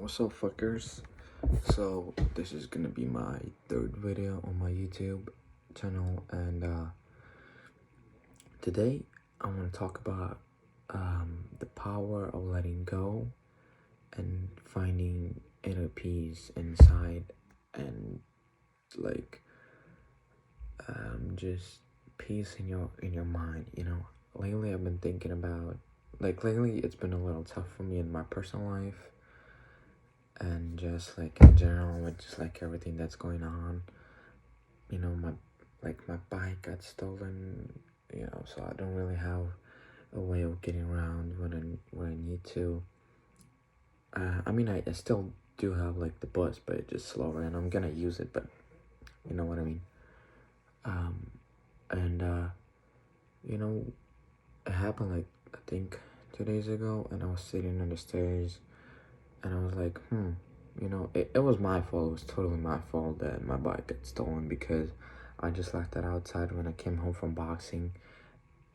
What's up, fuckers? So this is gonna be my third video on my YouTube channel, and today I want to talk about the power of letting go and finding inner peace inside, and like just peace in your mind. Lately I've been thinking about lately it's been a little tough for me in my personal life, and just like in general with just like everything that's going on. My bike got stolen, so I don't really have a way of getting around when I need to. I still do have like the bus, but it's just slower, and I'm gonna use it, but you know what I mean. And it happened like I think 2 days ago, and I was sitting on the stairs, and I was like, it was my fault. It was totally my fault that my bike got stolen, because I just left it outside when I came home from boxing,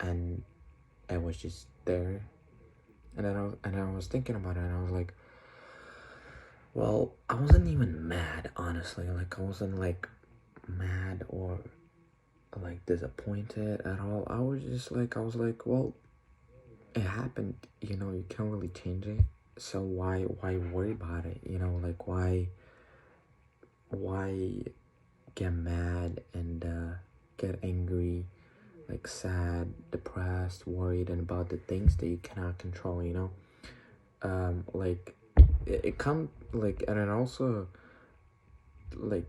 and it was just there. And I was thinking about it, and I was like, well, I wasn't even mad, honestly. Like, I wasn't like mad or like disappointed at all. I was like, well, it happened. You can't really change it. So why worry about it? Like, why get mad and get angry, like sad, depressed, worried, and about the things that you cannot control. Like it come like, and it also like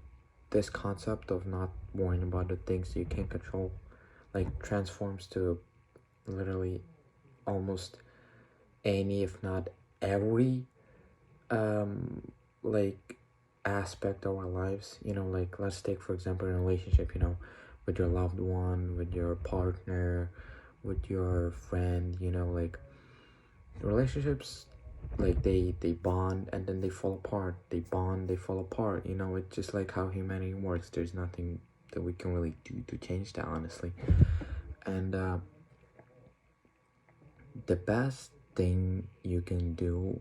this concept of not worrying about the things that you can't control, like, transforms to literally almost any, if not every, like aspect of our lives. Like, let's take for example a relationship, with your loved one, with your partner, with your friend. Like, relationships, like they bond and then they fall apart, they bond, they fall apart. It's just like how humanity works. There's nothing that we can really do to change that, honestly. And the best thing you can do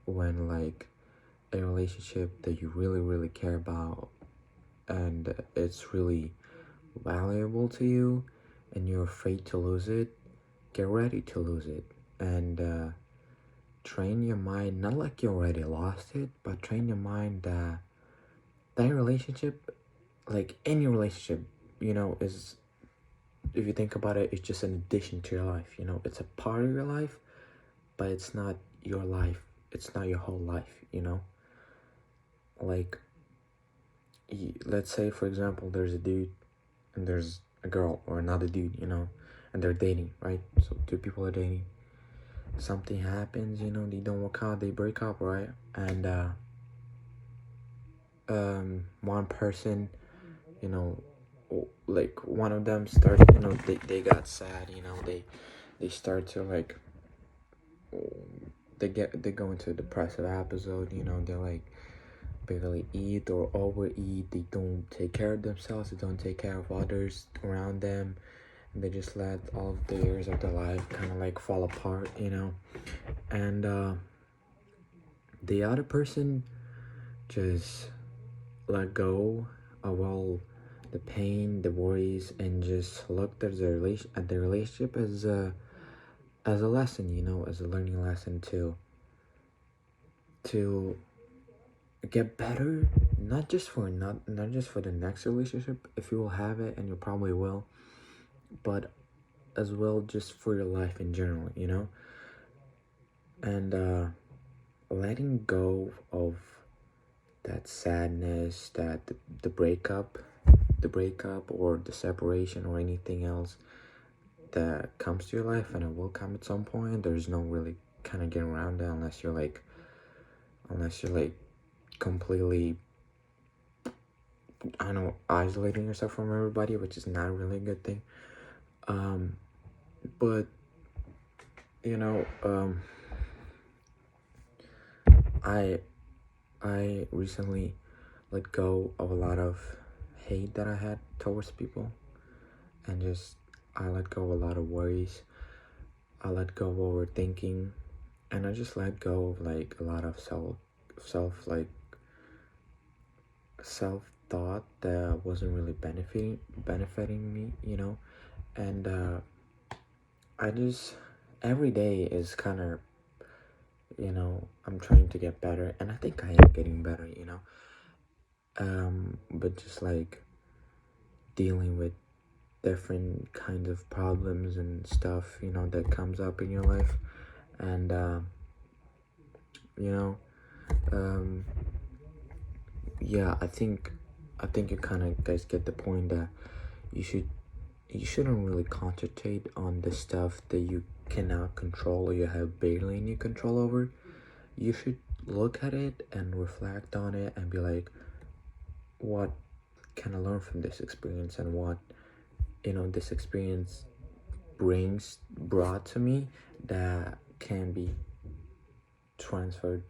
when like a relationship that you really really care about, and it's really valuable to you, and you're afraid to lose it, get ready to lose it. And train your mind, not like you already lost it, but train your mind that that relationship, like any relationship, is, if you think about it, it's just an addition to your life. It's a part of your life, but it's not your life. It's not your whole life. Like, let's say for example there's a dude and there's a girl or another dude, and they're dating, right? So two people are dating. Something happens, they don't work out, they break up, right? And one person, you know like one of them starts, they got sad. They start to like, they go into a depressive episode. They like barely eat or overeat. They don't take care of themselves, they don't take care of others around them, and they just let all of the years of their life kind of like fall apart. And the other person just let go of all the pain, the worries, and just looked at the relationship as a lesson, as a learning lesson to get better, not just for the next relationship, if you will have it, and you probably will, but as well just for your life in general. And letting go of that sadness, that the breakup, or the separation, or anything else that comes to your life, and it will come at some point. There's no really kind of getting around that, unless you're like completely, I don't know, isolating yourself from everybody, which is not really a good thing. But I recently let go of a lot of hate that I had towards people, and just I let go of a lot of worries. I let go of overthinking, and I just let go of like a lot of self thought that wasn't really benefiting me, and I just every day is kind of, I'm trying to get better, and I think I am getting better, but just like dealing with different kinds of problems and stuff, that comes up in your life, and you know um yeah, I think you kind of guys get the point that you should you shouldn't really concentrate on the stuff that you cannot control or you have barely any control over. You should look at it and reflect on it and be like, what can I learn from this experience, and what this experience brought to me that can be transferred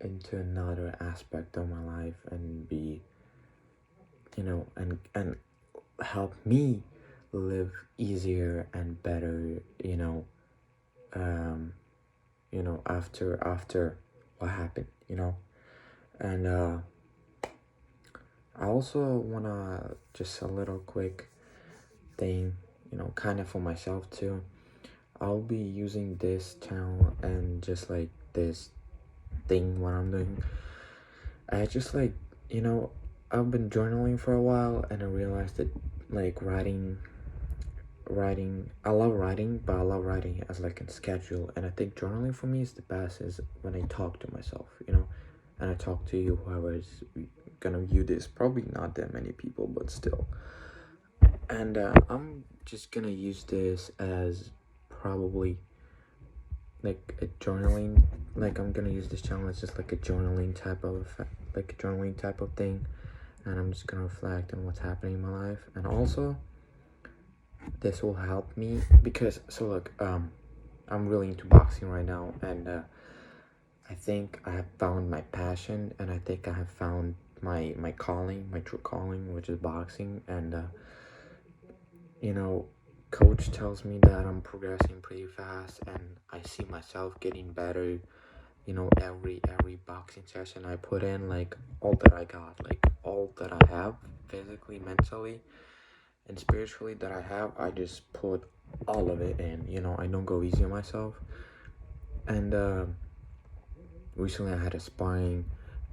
into another aspect of my life and be and help me live easier and better, um after what happened, and I also wanna just a little quick thing, kind of for myself too. I'll be using this channel and just like this thing what I'm doing. I just like, I've been journaling for a while, and I realized that like writing I love writing, but I love writing as like a schedule, and I think journaling for me is the best is when I talk to myself, and I talk to you, whoever is gonna view this, probably not that many people, but still. And I'm just gonna use this as probably like a journaling, like I'm gonna use this channel as just like a journaling type of thing, and I'm just gonna reflect on what's happening in my life. And also this will help me because, so look, I'm really into boxing right now, and I think I have found my passion, and I think I have found my calling, my true calling, which is boxing. And coach tells me that I'm progressing pretty fast, and I see myself getting better, every boxing session I put in, like all that I got, like all that I have, physically, mentally, and spiritually, that I have, I just put all of it in. I don't go easy on myself. And recently I had a sparring,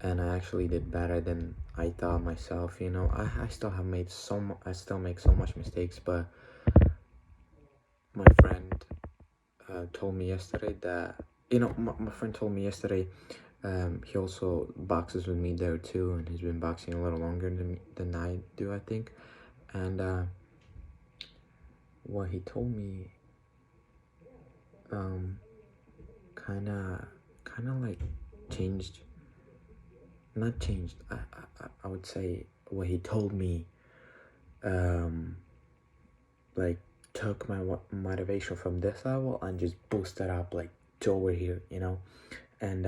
and I actually did better than I thought myself. I still have made I still make so much mistakes, but my friend told me yesterday that, my friend told me yesterday, he also boxes with me there too, and he's been boxing a little longer than I do, I think. And what he told me kind of like changed, not changed, I would say what he told me like took my motivation from this level and just boosted up like to over here, and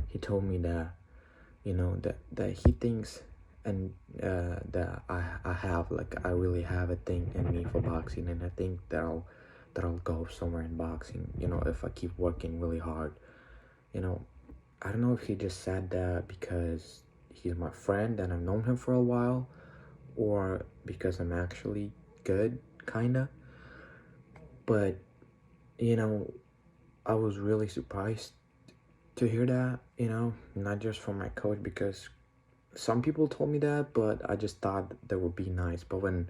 he told me that, that he thinks, and that I have, like, I really have a thing in me for boxing, and I think that I'll go somewhere in boxing, if I keep working really hard. I don't know if he just said that because he's my friend and I've known him for a while, or because I'm actually good, kinda. But I was really surprised to hear that, not just from my coach, because some people told me that, but I just thought that would be nice. But when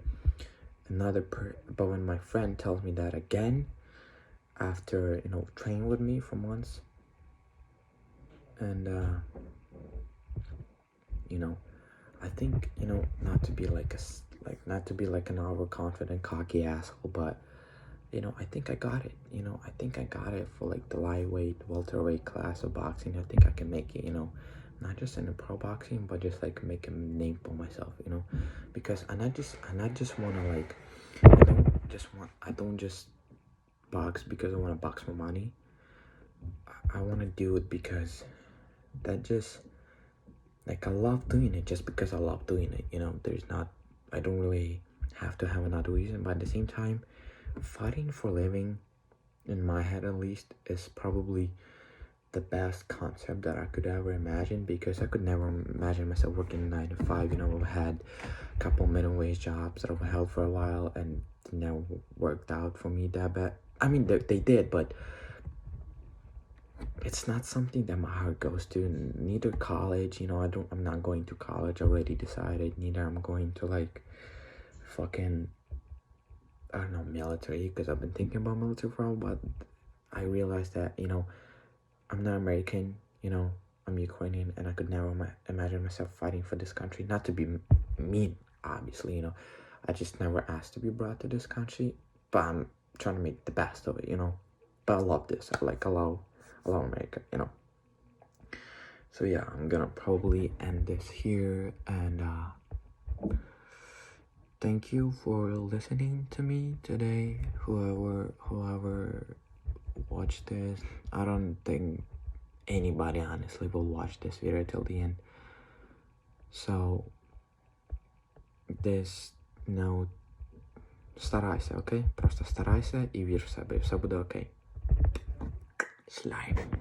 when my friend tells me that again, after training with me for months, and I think, not to be like not to be like an overconfident, cocky asshole, but I think I got it. I think I got it for like the lightweight, welterweight class of boxing. I think I can make it, not just in the pro boxing, but just like make a name for myself, because I not just want to like, I don't just box because I want to box for money. I want to do it because that just, like, I love doing it just because I love doing it, I don't really have to have another reason. But at the same time, fighting for a living, in my head at least, is probably the best concept that I could ever imagine, because I could never imagine myself working 9 to 5. You know, I've had a couple minimum wage jobs that I've held for a while and it never worked out for me that bad. I mean, they did, but it's not something that my heart goes to. Neither college, you know, I'm not going to college. I already decided. Neither I'm going to like fucking, I don't know, military, because I've been thinking about military for a while, but I realized that, you know, I'm not American, you know, I'm Ukrainian, and I could never imagine myself fighting for this country. Not to be mean, obviously, you know, I just never asked to be brought to this country, but I'm trying to make the best of it, you know. But I love this. I love America, you know. So yeah, I'm gonna probably end this here, and thank you for listening to me today. Whoever watched this, I don't think anybody honestly will watch this video till the end. So this note, старайся, окей? Просто старайся і вір в себе, і все буде окей. Slime.